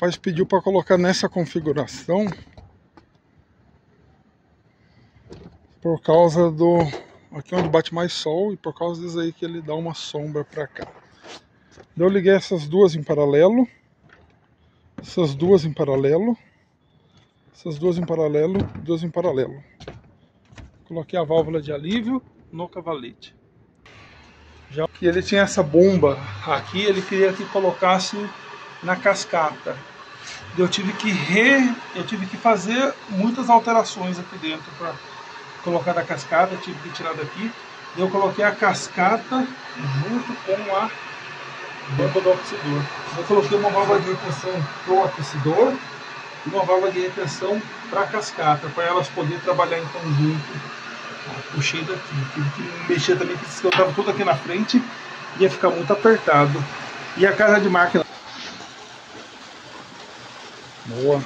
rapaz pediu para colocar nessa configuração por causa do... aqui onde bate mais sol, e por causa disso aí que ele dá uma sombra para cá. Eu liguei essas duas em paralelo, essas duas em paralelo, essas duas em paralelo, duas em paralelo. Coloquei a válvula de alívio no cavalete. Já que ele tinha essa bomba aqui, ele queria que colocasse na cascata. Eu tive que fazer muitas alterações aqui dentro para colocar da cascata, tive que tirar daqui. Eu coloquei a cascata junto com a bomba do aquecedor. Eu coloquei uma válvula de retenção para o aquecedor e uma válvula de retenção para a cascata, para elas poderem trabalhar em conjunto. Puxei daqui, tive que mexer também, porque se eu estava tudo aqui na frente, ia ficar muito apertado. E a casa de máquina. Boa.